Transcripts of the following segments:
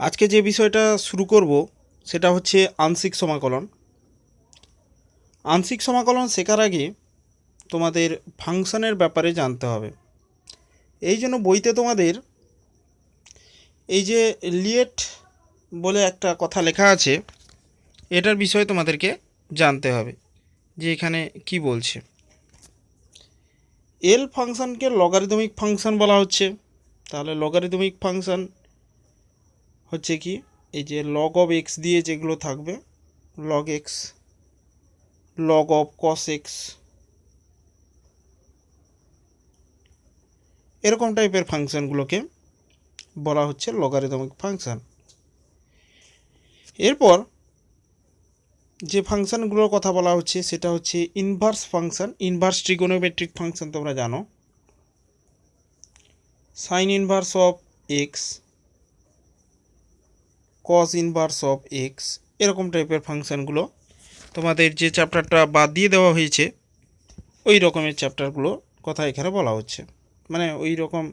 আজকে যে বিষয়টা শুরু করব সেটা হচ্ছে আংশিক সমাকলন। আংশিক সমাকলন শেখার আগে তোমাদের ফাংশনের ব্যাপারে জানতে হবে। এই জন্য বইতে তোমাদের এই যে লিয়েট বলে একটা কথা লেখা আছে, এটার বিষয়ে তোমাদেরকে জানতে হবে যে এখানে কি বলছে। এল ফাংশনকে লগারিদমিক ফাংশন বলা হচ্ছে। তাহলে লগারিদমিক ফাংশন হচ্ছে কি, এই যে লগ অফ এক্স দিয়ে যেগুলো থাকবে, log x, log of cos x, এরকম টাইপের ফাংশনগুলোকে বলা হচ্ছে লগারিদমিক ফাংশন। এরপর যে ফাংশনগুলোর কথা বলা হচ্ছে সেটা হচ্ছে inverse function. Inverse trigonometric function তোমরা জানো, sign inverse of x, cos inverse of x, এরকম টাইপের ফাংশনগুলো তোমাদের যে চ্যাপ্টারটা বাদ দিয়ে দেওয়া হয়েছে ওই রকমের চ্যাপ্টারগুলো কথা এখানে বলা হচ্ছে। মানে ওই রকম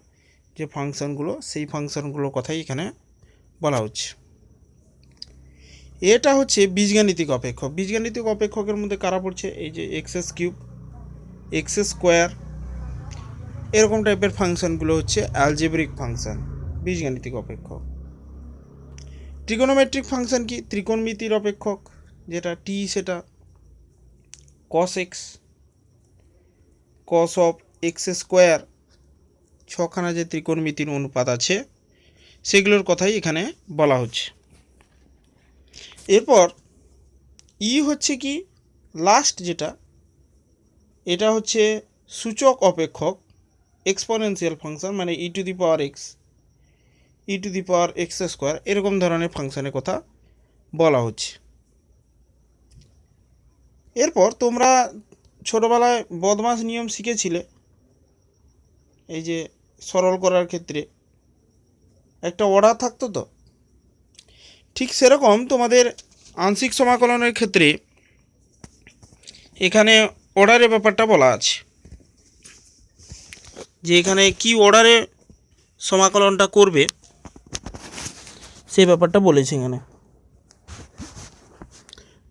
যে ফাংশনগুলো, সেই ফাংশনগুলোর কথাই এখানে বলা হচ্ছে। এটা হচ্ছে বীজগাণিতিক অপেক্ষক। বীজগাণিতিক অপেক্ষকের মধ্যে কারা পড়ছে, এই যে এক্স কিউব, এক্স স্কোয়ার, এরকম টাইপের ফাংশনগুলো হচ্ছে অ্যালজেব্রিক ফাংশন, বীজগাণিতিক অপেক্ষক। ট্রিগোনোমেট্রিক ফাংশন কি, ত্রিকোণমিতির অপেক্ষক, যেটা টি সেটা cos x, cos of x square, ছখানা যে ত্রিকোণমিতির অনুপাত আছে সেগুলোর কথাই এখানে বলা হচ্ছে। এরপর ই হচ্ছে কি লাস্ট যেটা, এটা হচ্ছে সূচক অপেক্ষক, এক্সপোনেনশিয়াল ফাংশন, মানে e to the power x, e to the power x square, এরকম ধরনের ফাংশনের কথা বলা হচ্ছে। এরপর তোমরা ছোটোবেলায় বদমাস নিয়ম শিখেছিলে, এই যে সরল করার ক্ষেত্রে একটা অর্ডার থাকতো, তো ঠিক সেরকম তোমাদের আংশিক সমাকলনের ক্ষেত্রে এখানে অর্ডারের ব্যাপারটা বলা আছে, যে এখানে কি অর্ডারে সমাকলনটা করবে সেই ব্যাপারটা বলেছে এখানে।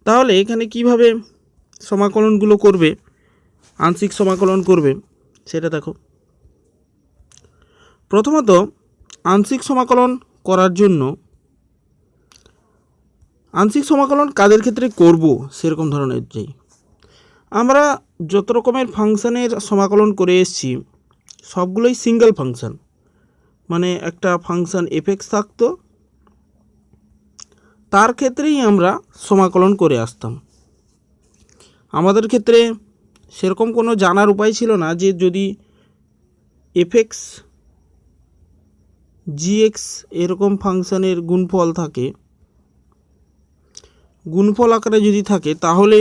তাহলে এখানে কিভাবে সমাকলনগুলো করবে, আংশিক সমাকলন করবে সেটা দেখো। প্রথমত আংশিক সমাকলন করার জন্য, আংশিক সমাকলন কাদের ক্ষেত্রে করব সেরকম ধরনের চাই। আমরা যত রকমের ফাংশনের সমাকলন করে এসেছি সবগুলোই সিঙ্গেল ফাংশন, মানে একটা ফাংশন এফএক্স থাকতো, তার ক্ষেত্রেই আমরা সমাকলন করে আসতাম। আমাদের ক্ষেত্রে সেরকম কোনো জানার উপায় ছিল না যে যদি এফএক্স জিএক্স এরকম ফাংশনের গুণফল থাকে, গুণফল আকারে যদি থাকে, তাহলে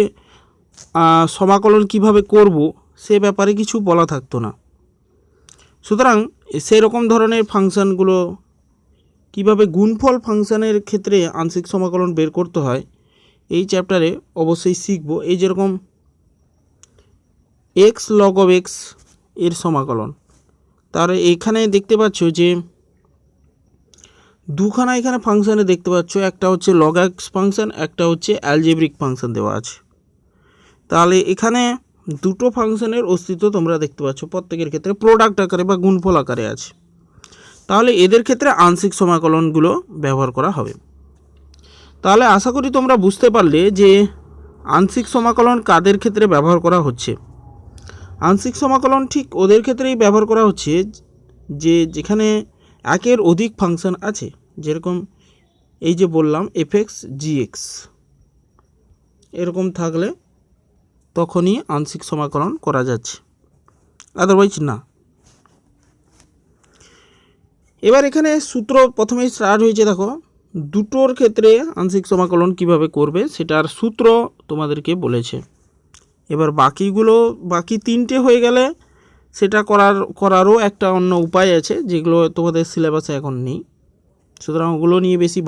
সমাকলন কিভাবে করব সে ব্যাপারে কিছু বলা থাকতো না। সুতরাং সেই রকম ধরনের ফাংশনগুলো কিভাবে গুণফল ফাংশনের ক্ষেত্রে আংশিক সমাকলন বের করতে হয় এই চ্যাপ্টারে অবশ্যই শিখব। এই যেরকম এক্স লগ অফ এক্স এর সমাকলন, তার এখানে দেখতে পাচ্ছ যে দুখানা এখানে ফাংশানে দেখতে পাচ্ছ, একটা হচ্ছে লগ এক্স ফাংশন, একটা হচ্ছে অ্যালজেব্রিক ফাংশন দেওয়া আছে। তাহলে এখানে দুটো ফাংশনের অস্তিত্ব তোমরা দেখতে পাচ্ছ, প্রত্যেকের ক্ষেত্রে প্রোডাক্ট আকারে বা গুণফল আকারে আছে। তাহলে এদের ক্ষেত্রে আংশিক সমাকলনগুলো ব্যবহার করা হবে। তাহলে আশা করি তোমরা বুঝতে পারলে যে আংশিক সমাকলন কাদের ক্ষেত্রে ব্যবহার করা হচ্ছে। আংশিক সমাকলন ঠিক ওদের ক্ষেত্রেই ব্যবহার করা হচ্ছে যে যেখানে একের অধিক ফাংশন আছে, যেরকম এই যে বললাম এফএক্স জিএক্স, এরকম থাকলে তখনই আংশিক সমাকলন করা যাচ্ছে, আদারওয়াইজ না। এবার এখানে সূত্র প্রথমেই স্টার্ট হয়েছে, দেখো দুটোর ক্ষেত্রে আংশিক সমাকলন কিভাবে করবে সেটার সূত্র তোমাদেরকে বলেছে। এবার বাকি তিনটে হয়ে গেলে সেটা করারও একটা অন্য উপায় আছে, যেগুলো তোমাদের সিলেবাসে এখন নেই, সুতরাং ওগুলো নিয়ে বেশি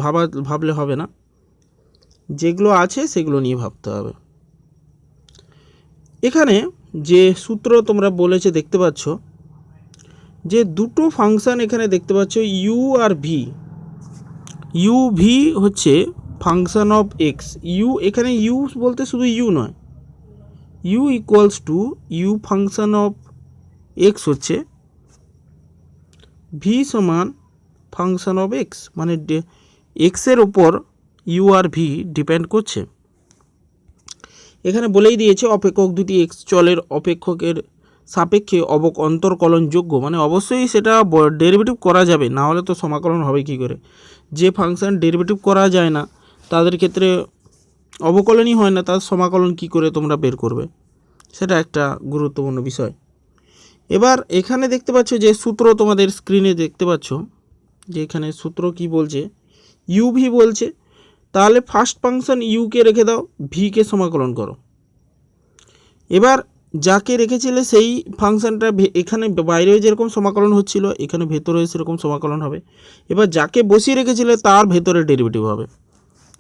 ভাবলে হবে না, যেগুলো আছে সেগুলো নিয়ে ভাবতে হবে। এখানে যে সূত্র তোমরা বলেছে দেখতে পাচ্ছ, যে দুটো ফাংশন এখানে দেখতে পাচ্ছ ইউ আর ভি, ইউ ভি হচ্ছে ফাংশন অফ এক্স। ইউ এখানে ইউ বলতে শুধু ইউ নয়, U equals to U function of X হচ্ছে ভি সমান ফাংশন অফ এক্স, মানে এক্সের ওপর ইউ আর ভি ডিপেন্ড করছে। এখানে বলেই দিয়েছে অপেক্ষক দুটি এক্স চলের অপেক্ষকের সাপেক্ষে অন্তর্কলনযোগ্য, মানে অবশ্যই সেটা ডেরিভেটিভ করা যাবে, না হলে তো সমাকলন হবে কী করে। যে ফাংশন ডেরিভেটিভ করা যায় না তাদের ক্ষেত্রে অবকলনই হয় না, তার সমাকলন কি করে তোমরা বের করবে, সেটা একটা গুরুত্বপূর্ণ বিষয়। এবার এখানে দেখতে পাচ্ছ যে সূত্র তোমাদের স্ক্রিনে দেখতে পাচ্ছ যে এখানে সূত্র কি বলছে, ইউ ভি বলছে, তাহলে ফার্স্ট ফাংশন ইউকে রেখে দাও, ভিকে সমাকলন করো। এবার যাকে রেখেছিলে সেই ফাংশনটা এখানে বাইরে যেরকম সমাকলন হচ্ছিল এখানে ভেতরে সেরকম সমাকলন হবে। এবার যাকে বসিয়ে রেখেছিলে তার ভেতরে ডেরিভেটিভ হবে।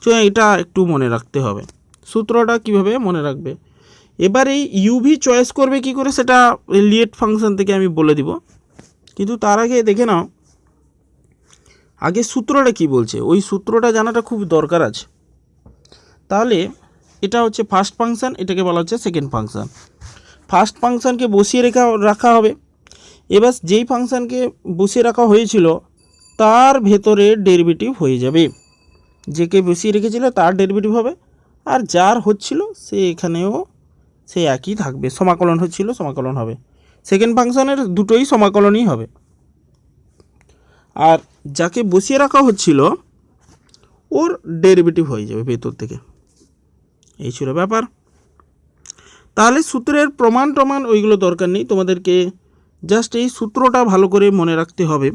তো এটা একটু মনে রাখতে হবে। সূত্রটা কিভাবে মনে রাখবে, এবার এই ইউভি চয়েস করবে কি করে সেটা লিয়েট ফাংশন থেকে আমি বলে দিব, কিন্তু তার আগে দেখে নাও আগে সূত্রটা কি বলছে, ওই সূত্রটা জানাটা খুব দরকার আছে। তাহলে এটা হচ্ছে ফার্স্ট ফাংশন, এটাকে বলা হচ্ছে সেকেন্ড ফাংশন। ফার্স্ট ফাংশনকে বসিয়ে রাখা হবে। এবার যেই ফাংশনকে বসিয়ে রাখা হয়েছিল তার ভেতরে ডেরিভেটিভ হয়ে যাবে, যেকে বসিয়ে রেখেছিল তার ডেরিভেটিভ হবে, আর যার হচ্ছিল সে এখানেও সে একই থাকবে, সমাকলন হচ্ছিল সমাকলন হবে। সেকেন্ড ফাংশনের দুটোই সমাকলনই হবে, আর যাকে বসিয়ে রাখা হচ্ছিল ওর ডেরিভেটিভ হয়ে যাবে ভেতর থেকে। এই ছিল ব্যাপার। তাহলে সূত্রের প্রমাণ ওইগুলো দরকার নেই, তোমাদেরকে জাস্ট এই সূত্রটা ভালো করে মনে রাখতে হবে।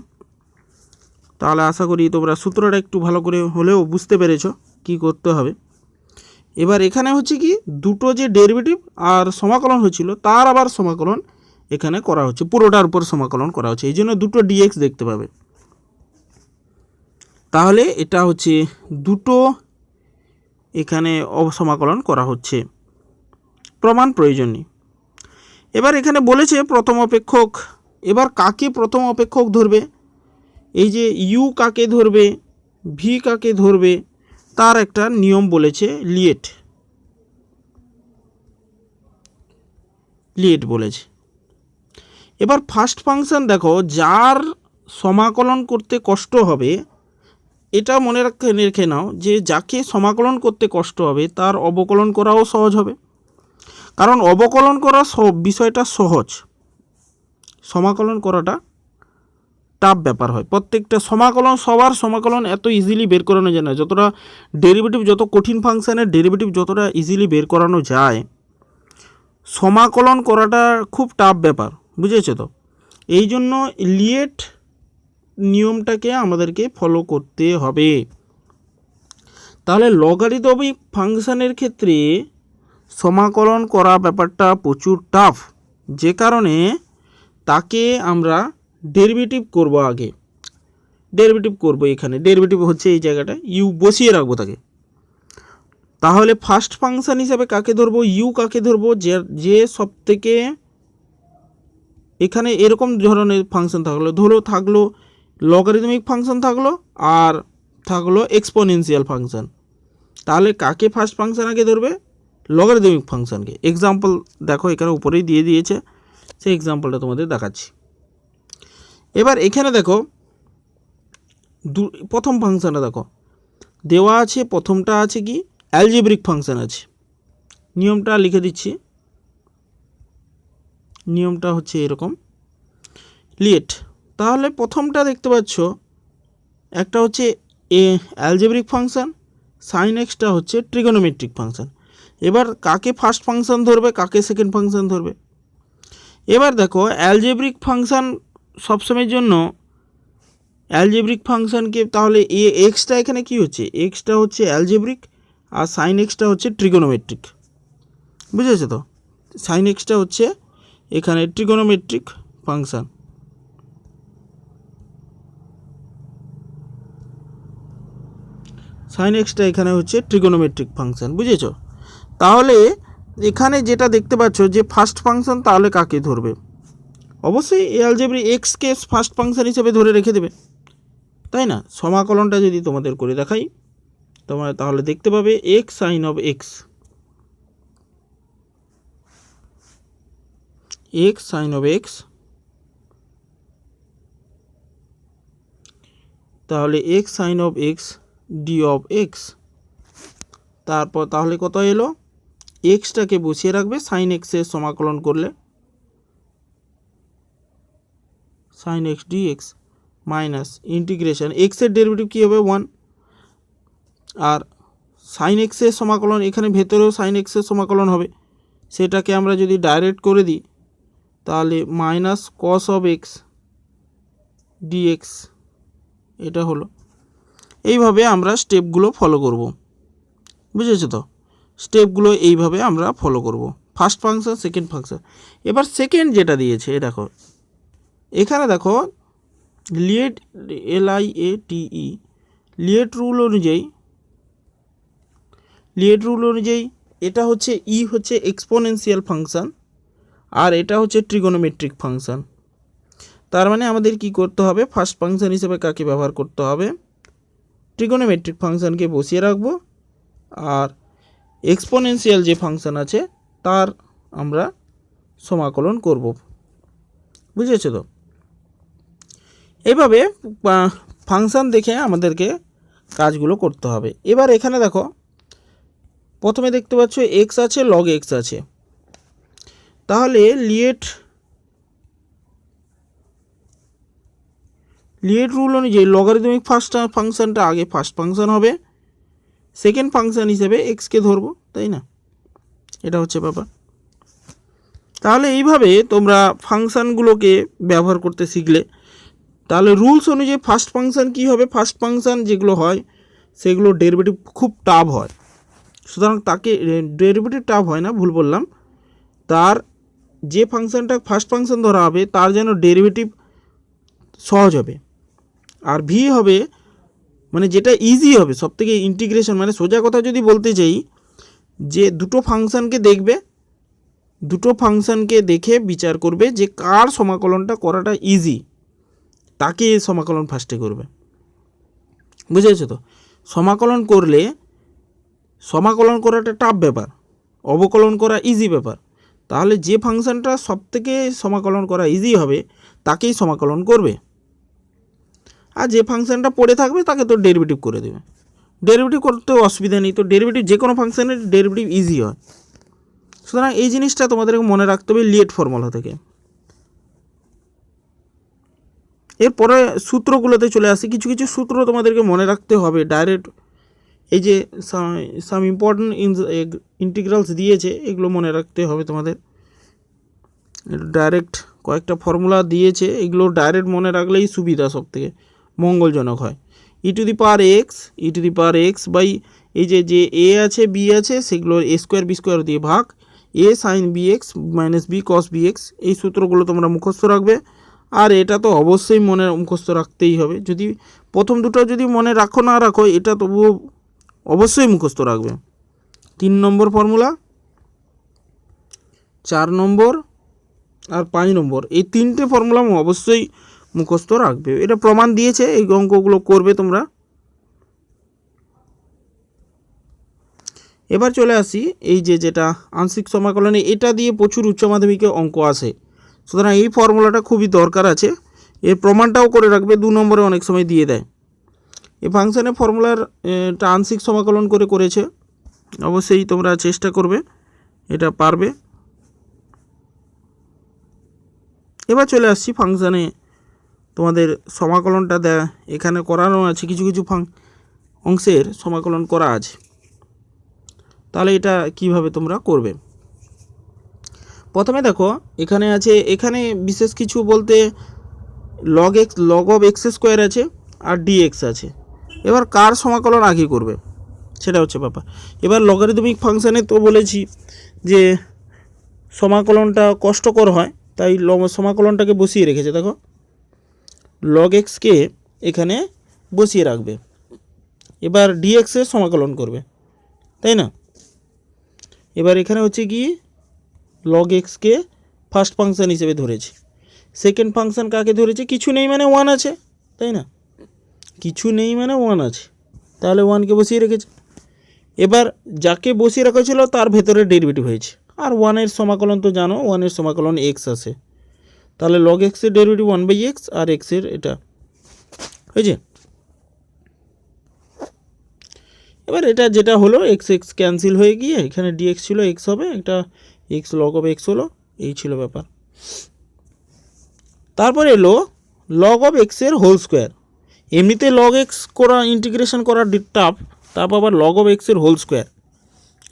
তাহলে আশা করি তোমরা সূত্রটা একটু ভালো করে হলেও বুঝতে পেরেছো কি করতে হবে। এবার এখানে হচ্ছে কি দুটো যে ডেরিভেটিভ আর সমাকলন হচ্ছিল তার আবার সমাকলন এখানে করা হচ্ছে, পুরোটার উপর সমাকলন করা হচ্ছে, এই জন্য দুটো ডিএক্স দেখতে পাবে। তাহলে এটা হচ্ছে দুটো এখানে সমাকলন করা হচ্ছে, প্রমাণ প্রয়োজন নেই। এবার এখানে বলেছে প্রথম অপেক্ষক, এবার কাকে প্রথম অপেক্ষক ধরবে, এই যে ইউ কাকে ধরবে ভি কাকে ধরবে তার একটা নিয়ম বলেছে, লিয়েট বলেছে। এবার ফার্স্ট ফাংশন দেখো, যার সমাকলন করতে কষ্ট হবে, এটা মনে রেখে নাও যে যাকে সমাকলন করতে কষ্ট হবে তার অবকলন করাও সহজ হবে, কারণ অবকলন করা বিষয়টা সহজ, সমাকলন করাটা টাফ ব্যাপার হয়। প্রত্যেকটা সমাকলন সবার সমাকলন এত ইজিলি বের করানো যায় না, যতটা ডেরিভেটিভ, যত কঠিন ফাংশনের ডেরিভেটিভ যতটা ইজিলি বের করানো যায়, সমাকলন করাটা খুব টাফ ব্যাপার, বুঝেছো তো। এই জন্য লিয়েট নিয়মটাকে আমাদেরকে ফলো করতে হবে। তাহলে লগারিদমিক ফাংশনের ক্ষেত্রে সমাকলন করা ব্যাপারটা প্রচুর টাফ, যে কারণে তাকে আমরা ডেরিভেটিভ করব, আগে ডেরিভেটিভ করব। এখানে ডেরিভেটিভ হচ্ছে এই জায়গাটা, ইউ বসিয়ে রাখবো তাকে। তাহলে ফার্স্ট ফাংশন হিসাবে কাকে ধরবো, ইউ কাকে ধরবো, যে সব থেকে এখানে এরকম ধরনের ফাংশন থাকলো লগারিদমিক ফাংশন থাকলো, আর থাকলো এক্সপোনেনশিয়াল ফাংশন। তাহলে কাকে ফার্স্ট ফাংশন আগে ধরবে, লগারিদমিক ফাংশনকে। এক্সাম্পল দেখো এখানে উপরেই দিয়ে দিয়েছে, সেই এক্সাম্পলটা তোমাদের দেখাচ্ছি। এবার এখানে দেখো প্রথম ফাংশনটা দেখো দেওয়া আছে, প্রথমটা আছে কি অ্যালজেব্রিক ফাংশন আছে। নিয়মটা লিখে দিচ্ছি, নিয়মটা হচ্ছে এরকম, লিয়েট। তাহলে প্রথমটা দেখতে পাচ্ছ একটা হচ্ছে অ্যালজেব্রিক ফাংশন, সাইন এক্সটা হচ্ছে ট্রিগোনোমেট্রিক ফাংশন। এবার কাকে ফার্স্ট ফাংশন ধরবে, কাকে সেকেন্ড ফাংশন ধরবে। এবার দেখো অ্যালজেব্রিক ফাংশন সবসময়ের জন্য অ্যালজেব্রিক ফাংশনকে, তাহলে এক্সটা এখানে কি হচ্ছে, এক্সটা হচ্ছে অ্যালজেব্রিক আর সাইন এক্সটা হচ্ছে ট্রিগোনোমেট্রিক, বুঝেছো তো। সাইন এক্সটা হচ্ছে এখানে ট্রিগোনোমেট্রিক ফাংশন, সাইন এক্সটা এখানে হচ্ছে ট্রিগোনোমেট্রিক ফাংশন, বুঝেছো। তাহলে এখানে যেটা দেখতে পাচ্ছ যে ফার্স্ট ফাংশন, তাহলে কাকে ধরবে, অবশ্যই অ্যালজেব্রিক এক্সকে ফার্স্ট ফাংশন হিসেবে ধরে রেখে দেবে। তাই না? সমাকলনটা যদি তোমাদের করে দেখাই তোমরা তাহলে দেখতে পাবে x sine of x, x sine of x, তাহলে x sine of x D of x, তারপর তাহলে কত এলো, এক্সটাকে বসিয়ে রাখবে সাইন এক্সের সমাকলন করলে sine X D X minus integration এক্সের ডেরিভেটিভ কী হবে 1, আর সাইন এক্সের সমাকলন এখানে ভেতরেও সাইন এক্সের সমাকলন হবে, সেটাকে আমরা যদি ডাইরেক্ট করে দিই তাহলে minus cos of X DX, এটা হলো। এইভাবে আমরা স্টেপগুলো ফলো করব, বুঝেছো তো? স্টেপগুলো এইভাবে আমরা ফলো করব, ফার্স্ট ফাংশন সেকেন্ড ফাংশন। এবার সেকেন্ড যেটা দিয়েছে দেখো, এখানে দেখো লিয়েট LIATE লিয়েট রুল অনুযায়ী এটা হচ্ছে হচ্ছে এক্সপোনেনশিয়াল ফাংশন আর এটা হচ্ছে ট্রিগোনোমেট্রিক ফাংশন। তার মানে আমাদের কি করতে হবে, ফার্স্ট ফাংশন হিসেবে কাকে ব্যবহার করতে হবে, ট্রিগোনোমেট্রিক ফাংশনকে বসিয়ে রাখবো, আর এক্সপোনেনশিয়াল যে ফাংশন আছে তার আমরা সমাকলন করব, বুঝেছো তো? এইভাবে ফাংশন দেখে আমাদেরকে কাজগুলো করতে হবে। এবার এখানে দেখো প্রথমে দেখতে পাচ্ছ এক্স আছে, লগ এক্স আছে, তাহলে লিয়েট রুল অনুযায়ী লগারিদমিক ফার্স্ট ফাংশনটা আগে ফার্স্ট ফাংশন হবে, সেকেন্ড ফাংশন হিসেবে এক্সকে ধরবো, তাই না? এটা হচ্ছে ব্যাপার। তাহলে এইভাবে তোমরা ফাংশনগুলোকে ব্যবহার করতে শিখলে তাহলে রুলস অনুযায়ী ফার্স্ট ফাংশন কী হবে, ফার্স্ট ফাংশন যেগুলো হয় সেগুলো ডেরিভেটিভ খুব টাফ হয়, সুতরাং তাকে ডেরিভেটিভ টাফ হয় না, ভুল বললাম, তার যে ফাংশনটা ফার্স্ট ফাংশন ধরা হবে তার যেন ডেরিভেটিভ সহজ হবে, আর ভি হবে মানে যেটা ইজি হবে সব থেকে ইন্টিগ্রেশন, মানে সোজা কথা যদি বলতে চাই যে দুটো ফাংশনকে দেখবে, দুটো ফাংশনকে দেখে বিচার করবে যে কার সমাকলনটা করাটা ইজি, তাকে সমাকলন ফার্স্টে করবে, বুঝেছো তো? সমাকলন করলে সমাকলন করাটা টাফ ব্যাপার, অবকলন করা ইজি ব্যাপার, তাহলে যে ফাংশনটা সব থেকে সমাকলন করা ইজি হবে তাকেই সমাকলন করবে, আর যে ফাংশনটা পড়ে থাকবে তাকে তো ডেরিভেটিভ করে দেবে। ডেরিভেটিভ করতে অসুবিধা নেই, তো ডেরিভেটিভ যে কোনো ফাংশনের ডেরিভেটিভ ইজি হয়, সুতরাং এই জিনিসটা তোমাদেরকে মনে রাখতে হবে লিয়েট ফর্মুলা থেকে। এরপরে সূত্রগুলোতে চলে আসি, কিছু কিছু সূত্র তোমাদেরকে মনে রাখতে হবে ডাইরেক্ট, এই যে সাম ইম্পর্টেন্ট ইন্টিগ্রালস দিয়েছে এগুলো মনে রাখতে হবে তোমাদের, ডাইরেক্ট কয়েকটা ফর্মুলা দিয়েছে, এগুলো ডাইরেক্ট মনে রাখলেই সুবিধা, সব থেকে মঙ্গলজনক হয়। E to the power x by এই যে এ আছে বি আছে সেগুলো এ স্কোয়ার বি স্কোয়ার দিয়ে ভাগ, A sine B x minus B cos B x, এই সূত্রগুলো তোমরা মুখস্থ রাখবে, আর এটা তো অবশ্যই মনে মুখস্থ রাখতেই হবে, যদি প্রথম দুটো যদি মনে রাখো না রাখো এটা তবুও অবশ্যই মুখস্থ রাখবে। 3 নম্বর ফর্মুলা, 4 নম্বর আর 5 নম্বর, এই তিনটে ফর্মুলা অবশ্যই মুখস্থ রাখবে, এটা প্রমাণ দিয়েছে, এই অঙ্কগুলো করবে তোমরা। এবার চলে আসি এই যেটা আংশিক সমাকলনে, এটা দিয়ে প্রচুর উচ্চ মাধ্যমিকে অঙ্ক আসে, সুতরাং এই ফর্মুলাটা খুবই দরকার আছে, এর প্রমাণটাও করে রাখবে, 2 নম্বরে অনেক সময় দিয়ে দেয়। এই ফাংশনের ফর্মুলার আংশিক সমাকলন করেছে, অবশ্যই তোমরা চেষ্টা করবে, এটা পারবে। এবার চলে আসছি ফাংশানে, তোমাদের সমাকলনটা এখানে করানো আছে, কিছু কিছু অংশের সমাকলন করা আছে, তাহলে এটা কিভাবে তোমরা করবে। প্রথমে দেখো এখানে আছে, এখানে বিশেষ কিছু বলতে লগ অফ এক্স স্কোয়ার আছে আর ডিএক্স আছে, এবার কার সমাকলন আগে করবে সেটা হচ্ছে ব্যাপার। এবার লগারিদমিক ফাংশানে তো বলেছি যে সমাকলনটা কষ্টকর হয়, তাই সমাকলনটাকে বসিয়ে রেখেছে, দেখো লগ এক্সকে এখানে বসিয়ে রাখবে, এবার ডিএক্সের সমাকলন করবে, তাই না? এবার এখানে হচ্ছে কি লগ এক্সকে ফার্স্ট ফাংশন হিসেবে ধরেছি, সেকেন্ড ফাংশন কাকে ধরেছে, কিছু নেই মানে 1 আছে, তাই না? কিছু নেই মানে ওয়ান আছে, তাহলে ওয়ানকে বসিয়ে রেখেছে। এবার যাকে বসিয়ে রাখা ছিল তার ভেতরে ডেরিভেটিভ হয়েছে, আর ওয়ানের সমাকলন তো জানো, ওয়ানের সমাকলন এক্স আছে, তাহলে লগ এক্সের ডেরিভেটিভ 1/x আর এক্সের এটা হয়েছে। এবার এটা যেটা হলো এক্স এক্স ক্যান্সেল হয়ে গিয়ে এখানে ডিএক্স ছিল এক্স হবে, এটা এক্স লগ অফ এক্স হলো, এই ছিল ব্যাপার। তারপরে এলো লগ অফ এক্সের হোল স্কোয়ার। এমনিতে লগ এক্স করা ইন্টিগ্রেশন করা টাফ, তারপর আবার লগ অফ এক্সের হোল স্কোয়ার,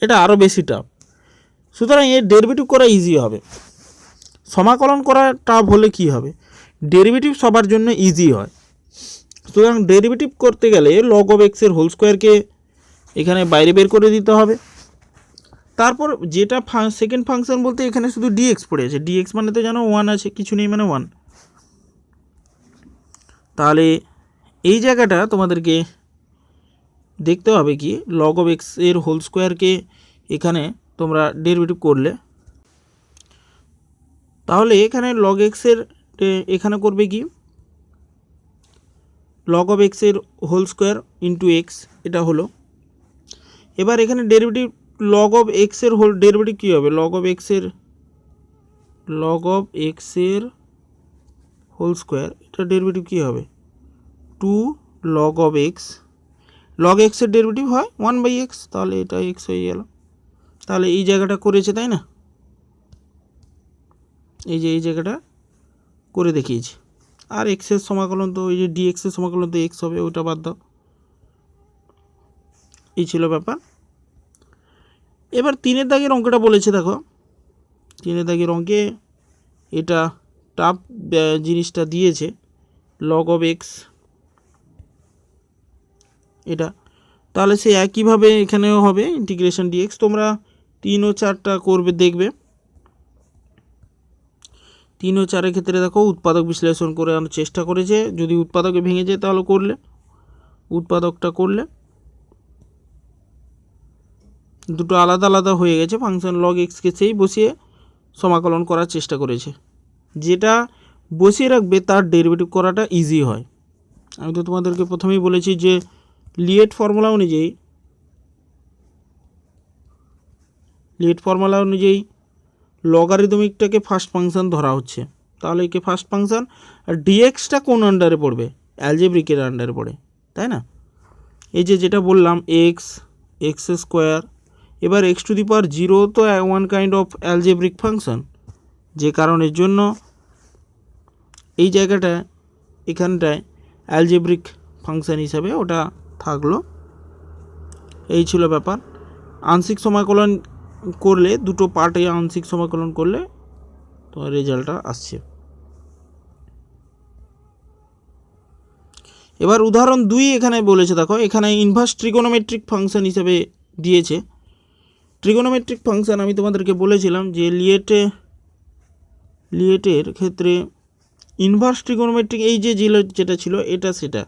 এটা আরও বেশি টাফ। সুতরাং এর ডেরিভেটিভ করা ইজি হবে। সমাকলন করা টাফ হলে কি হবে, ডেরিভেটিভ সবার জন্য ইজি হয়। সুতরাং ডেরিভেটিভ করতে গেলে লগ অফ এক্সের হোল স্কোয়ারকে এখানে বাইরে বের করে দিতে হবে। তারপর যেটা সেকেন্ড ফাংশন বলতে এখানে শুধু ডিএক্স পড়ে আছে, ডিএক্স মানে তো জানো ওয়ান আছে, কিছু নেই মানে ওয়ান। তাহলে এই জায়গাটা তোমাদেরকে দেখতে হবে কি লগ অফ এক্সের হোল স্কোয়ারকে এখানে তোমরা ডেরিভেটিভ করলে, তাহলে এখানে লগ এক্সের এখানে করবে কি লগ অফ এক্সের হোল স্কোয়ার ইন্টু এক্স, এটা হলো। এবার এখানে ডেরিভেটিভ লগ অফ এক্সের হোল ডেরিভেটিভ কী হবে, লগ অফ এক্সের হোল স্কোয়ার, এটা ডেরিভেটিভ কী হবে 2 লগ অফ এক্স, লগ এক্সের ডেরিভেটিভ হয় 1/x, তাহলে এটা এক্স হয়ে গেল। তাহলে এই জায়গাটা করেছে তাই না, এই যে এই জায়গাটা করে দেখিয়েছি। আর এক্সের সমাকলন তো ওই যে ডিএক্সের সমাকলন তো এক্স হবে, ওটা বাদ দাও। এই ছিল ব্যাপার। এবার 3 দাগের অঙ্কটা বলেছে, দেখো 3 দাগের অঙ্কে এটা টাফ জিনিসটা দিয়েছে, লগ অফ এক্স এটা, তাহলে সে একইভাবে এখানেও হবে ইন্টিগ্রেশন ডিএক্স। তোমরা 3 ও 4টা করবে, দেখবে 3 ও 4-এর ক্ষেত্রে দেখো উৎপাদক বিশ্লেষণ করে আনার চেষ্টা করেছে, যদি উৎপাদকে ভেঙে যায় তাহলে করলে উৎপাদকটা করলে দুটো আলাদা আলাদা হয়ে গেছে ফাংশন, লগ এক্সকে সেই বসিয়ে সমাকলন করার চেষ্টা করেছে। যেটা বসিয়ে রাখবে তার ডেরিভেটিভ করাটা ইজি হয়। আমি তো তোমাদেরকে প্রথমেই বলেছি যে লিয়েট ফর্মুলা অনুযায়ী লগারিদমিকটাকে ফার্স্ট ফাংশন ধরা হচ্ছে, তাহলে একে ফার্স্ট ফাংশন। আর ডিএক্সটা কোন আন্ডারে পড়বে, অ্যালজেব্রিকের আন্ডারে পড়ে, তাই না। এই যে যেটা বললাম এক্স স্কোয়ার, এবার এক্স টু দি পাওয়ার 0 তো one kind of algebraic function, যে কারণের জন্য এই জায়গাটা এখানটায় অ্যালজেব্রিক ফাংশন হিসাবে ওটা থাকলো। এই ছিল ব্যাপার। আংশিক সমাকলন করলে দুটো পার্টে আংশিক সমাকলন করলে তোমার রেজাল্টটা আসছে। এবার উদাহরণ 2 এখানে বলেছে, দেখো এখানে ইনভার্স ট্রিগোনোমেট্রিক ফাংশন হিসেবে দিয়েছে। ট্রিগোনোমেট্রিক ফাংশন আমি তোমাদেরকে বলেছিলাম যে লিয়েটের ক্ষেত্রে ইনভার্স ট্রিগোনোমেট্রিক এই যে যেটা ছিল এটা সেটা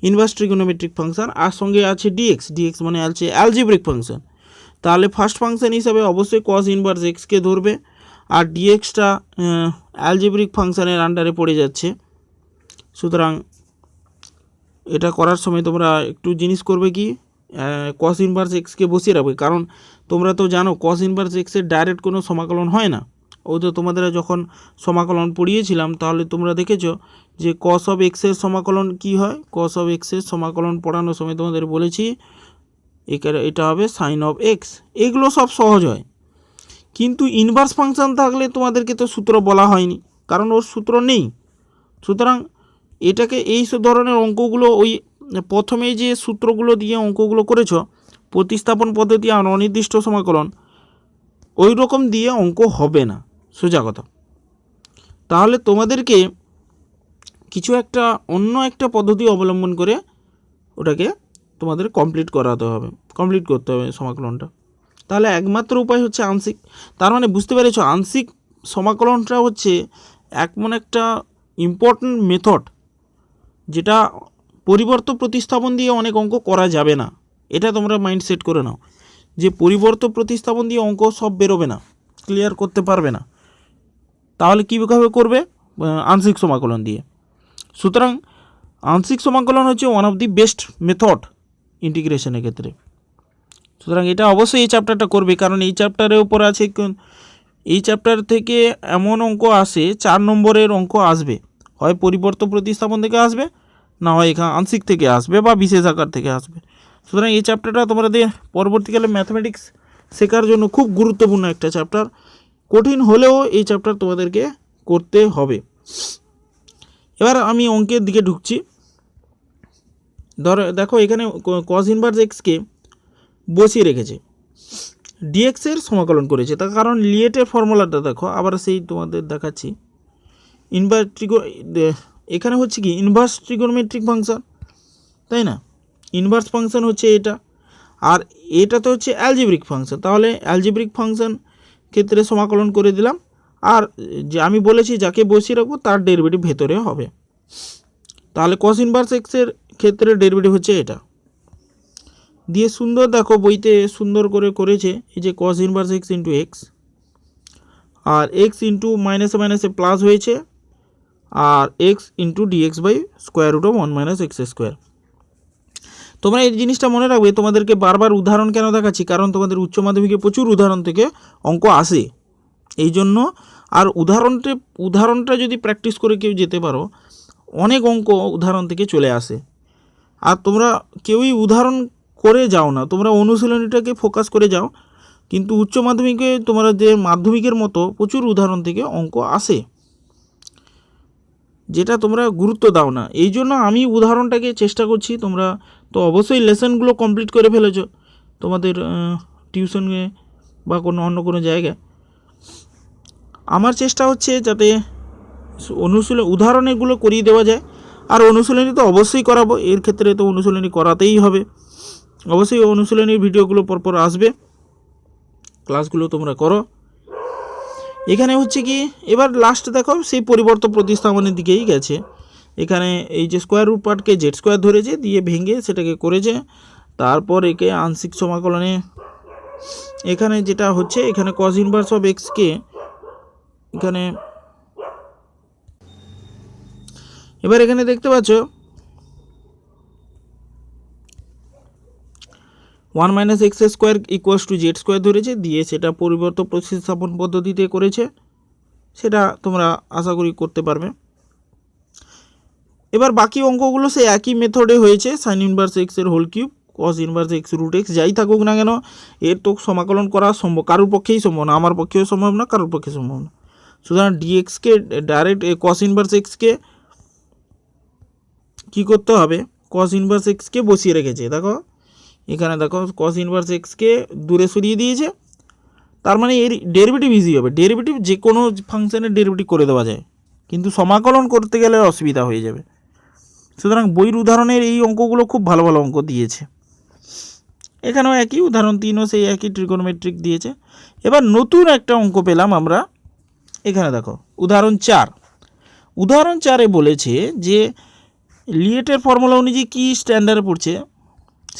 ইনভার্স ট্রিগোনোমেট্রিক ফাংশন, আর সঙ্গে আছে ডিএক্স মানে আছে অ্যালজেব্রিক ফাংশন। তাহলে ফার্স্ট ফাংশন হিসাবে অবশ্যই কস ইনভার্স এক্সকে ধরবে, আর ডিএক্সটা অ্যালজেব্রিক ফাংশনের আন্ডারে পড়ে যাচ্ছে। সুতরাং এটা করার সময় তোমরা একটু জিনিস করবে কি কস ইনভার্স এক্সকে বসিয়ে রাখবে, কারণ তোমরা তো জানো কস ইনভার্স এক্সের ডাইরেক্ট কোনো সমাকলন হয় না। ও তো তোমাদের যখন সমাকলন পড়িয়েছিলাম তাহলে তোমরা দেখেছো যে কস অফ এক্সের সমাকলন কি হয়, কস অফ এক্সের সমাকলন পড়ানোর সময় তোমাদের বলেছি এটা হবে সাইন অফ এক্স। এগুলো সব সহজ হয়, কিন্তু ইনভার্স ফাংশন থাকলে তোমাদেরকে তো সূত্র বলা হয়নি, কারণ ওর সূত্র নেই। সুতরাং এটাকে এই ধরনের অঙ্কগুলো ওই প্রথমে যে সূত্রগুলো দিয়ে অঙ্কগুলো করেছো প্রতিস্থাপন পদ্ধতি আর অনির্দিষ্ট সমাকলন, ওই রকম দিয়ে অঙ্ক হবে না, সোজা কথা। তাহলে তোমাদেরকে কিছু একটা অন্য একটা পদ্ধতি অবলম্বন করে ওটাকে তোমাদের কমপ্লিট করতে হবে সমাকলনটা। তাহলে একমাত্র উপায় হচ্ছে আংশিক। তার মানে বুঝতে পেরেছো আংশিক সমাকলনটা হচ্ছে এমন একটা ইম্পর্ট্যান্ট মেথড যেটা পরিবর্ত প্রতিস্থাপন দিয়ে অনেক অঙ্ক করা যাবে না। এটা তোমরা মাইন্ড সেট করে নাও যে পরিবর্ত প্রতিস্থাপন দিয়ে অঙ্ক সব বেরোবে না, ক্লিয়ার করতে পারবে না। তাহলে কীভাবে করবে, আংশিক সমাকলন দিয়ে। সুতরাং আংশিক সমাকলন হচ্ছে one of the best method ইন্টিগ্রেশনের ক্ষেত্রে। সুতরাং এটা অবশ্যই এই চ্যাপ্টারটা করবে, কারণ এই চ্যাপ্টারের উপর আছে, এই চ্যাপ্টার থেকে এমন অঙ্ক আসে 4 নম্বরের অঙ্ক আসবে, হয় পরিবর্তন প্রতিস্থাপন থেকে আসবে, না হয় এখানে আংশিক থেকে আসবে বা বিশেষ আকার থেকে আসবে। সুতরাং এই চ্যাপ্টারটা তোমাদের পরবর্তীকালে ম্যাথমেটিক্স শেখার জন্য খুব গুরুত্বপূর্ণ একটা চ্যাপ্টার। কঠিন হলেও এই চ্যাপ্টার তোমাদেরকে করতে হবে। এবার আমি অঙ্কের দিকে ঢুকছি। দেখো এখানে কস ইনভার্স এক্সকে বসিয়ে রেখেছে, ডিএক্সের সমাকলন করেছে, তার কারণ লিয়েটের ফর্মুলাটা দেখো, আবার সেই তোমাদের দেখাচ্ছি। এখানে হচ্ছে কি ইনভার্স ট্রিগোনোমেট্রিক ফাংশন, তাই না? ইনভার্স ফাংশন হচ্ছে এটা, আর এটা তো হচ্ছে অ্যালজেব্রিক ফাংশন। তাহলে অ্যালজেব্রিক ফাংশন ক্ষেত্রে সমাকলন করে দিলাম, আর যে আমি বলেছি যাকে বসিয়ে রাখবো তার ডেরিভেটিভ ভেতরে হবে। তাহলে কস ইনভার্স এক্সের ক্ষেত্রে ডেরিভেটিভ হচ্ছে এটা দিয়ে সুন্দর, দেখো বইতে সুন্দর করে করেছে, এই যে cos inverse x into x, আর এক্স ইন্টু মাইনাসে মাইনাসে প্লাস হয়েছে, আর x into dx by square root of 1 minus x square. তোমরা এই জিনিসটা মনে রাখবে, তোমাদেরকে বারবার উদাহরণ কেন দেখাচ্ছি, কারণ তোমাদের উচ্চ মাধ্যমিকে প্রচুর উদাহরণ থেকে অঙ্ক আসে এই জন্য। আর উদাহরণটা যদি প্র্যাকটিস করে কেউ যেতে পারো, অনেক অঙ্ক উদাহরণ থেকে চলে আসে। আর তোমরা কেউই উদাহরণ করে যাও না, তোমরা অনুশীলনীটাকে ফোকাস করে যাও, কিন্তু উচ্চ মাধ্যমিকে তোমরা যে মাধ্যমিকের মতো প্রচুর উদাহরণ থেকে অঙ্ক আসে, যেটা তোমরা গুরুত্ব দাও না। এই জন্য আমি উদাহরণটাকে চেষ্টা করছি। তোমরা তো অবশ্যই লেসনগুলো কমপ্লিট করে ফেলেছো তোমাদের টিউশনে বা অন্য কোনো জায়গায়। আমার চেষ্টা হচ্ছে যাতে উদাহরণগুলো করিয়ে দেওয়া যায়, আর অনুশীলনী তো অবশ্যই করাবো, এর ক্ষেত্রে তো অনুশীলনী করাতেই হবে। অবশ্যই অনুশীলনীর ভিডিওগুলো পরপর আসবে, ক্লাসগুলো তোমরা করো। এখানে হচ্ছে কি এবার লাস্ট দেখো সেই পরিবর্তন প্রতিস্থাপনের দিকেই গেছে। এখানে এই যে স্কোয়ার রুট পার্টকে জেড স্কোয়ার ধরেছে, দিয়ে ভেঙে সেটাকে করেছে, তারপর একে আংশিক সমাকলনে এখানে যেটা হচ্ছে, এখানে কস ইনভার্স অফ এক্সকে এখানে এবার এখানে দেখতে পাচ্ছ 1 minus x square equals to Z square ধরেছে, দিয়ে সেটা পরিবর্তন প্রতিস্থাপন পদ্ধতিতে করেছে, সেটা তোমরা আশা করি করতে পারবে। এবার বাকি অঙ্কগুলো সেই একই মেথডে হয়েছে, সাইন ইনভার্স এক্সের whole cube, cos inverse X root X, যাই থাকুক না কেন এর তো সমাকলন করা সম্ভব, কারোর পক্ষেই সম্ভব না, আমার পক্ষেও সম্ভব না, কারোর পক্ষে সম্ভব না। সুতরাং ডিএক্সকে ডাইরেক্ট কস ইনভার্স এক্সকে কী করতে হবে, কস ইনভার্স এক্সকে বসিয়ে রেখেছে। দেখো এখানে দেখো কস ইনভার্স এক্সকে দূরে সরিয়ে দিয়েছে, তার মানে এর ডেরিভেটিভ ইজি হবে। ডেরিভেটিভ যে কোনো ফাংশনের ডেরিভেটিভ করে দেওয়া যায়, কিন্তু সমাকলন করতে গেলে অসুবিধা হয়ে যাবে। সুতরাং বইয়ের উদাহরণের এই অঙ্কগুলো খুব ভালো ভালো অঙ্ক দিয়েছে। এখানেও একই উদাহরণ 3ও সেই একই ট্রিগোনোমেট্রিক দিয়েছে। এবার নতুন একটা অঙ্ক পেলাম আমরা, এখানে দেখো উদাহরণ 4। উদাহরণ 4-এ বলেছে যে লিয়েটের ফর্মুলা অনুযায়ী কী স্ট্যান্ডার্ডে পড়ছে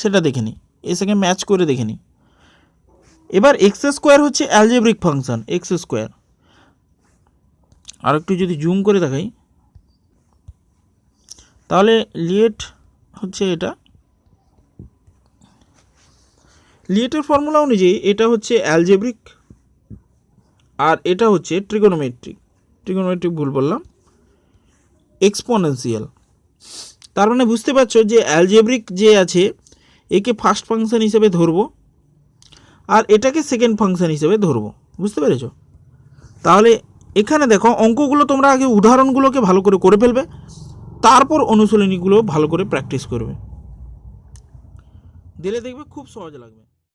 সেটা দেখে নিই, এর সঙ্গে ম্যাচ করে দেখে নিই। এবার এক্স স্কোয়ার হচ্ছে অ্যালজেব্রিক ফাংশন, এক্স স্কোয়ার। আর একটু যদি জুম করে দেখাই, তাহলে লিয়েট হচ্ছে এটা, লিয়েটের ফর্মুলা অনুযায়ী এটা হচ্ছে অ্যালজেব্রিক, আর এটা হচ্ছে ট্রিগোনোমেট্রিক ভুল বললাম, এক্সপোনেনশিয়াল। তার মানে বুঝতে পারছো যে অ্যালজেব্রিক যে আছে একে ফার্স্ট ফাংশন হিসেবে ধরবো, আর এটাকে সেকেন্ড ফাংশন হিসেবে ধরবো, বুঝতে পেরেছো? তাহলে এখানে দেখো অঙ্কগুলো তোমরা আগে উদাহরণগুলোকে ভালো করে ফেলবে, তারপর অনুশীলনীগুলো ভালো করে প্র্যাকটিস করবে, দিলে দেখবে খুব সহজ লাগবে।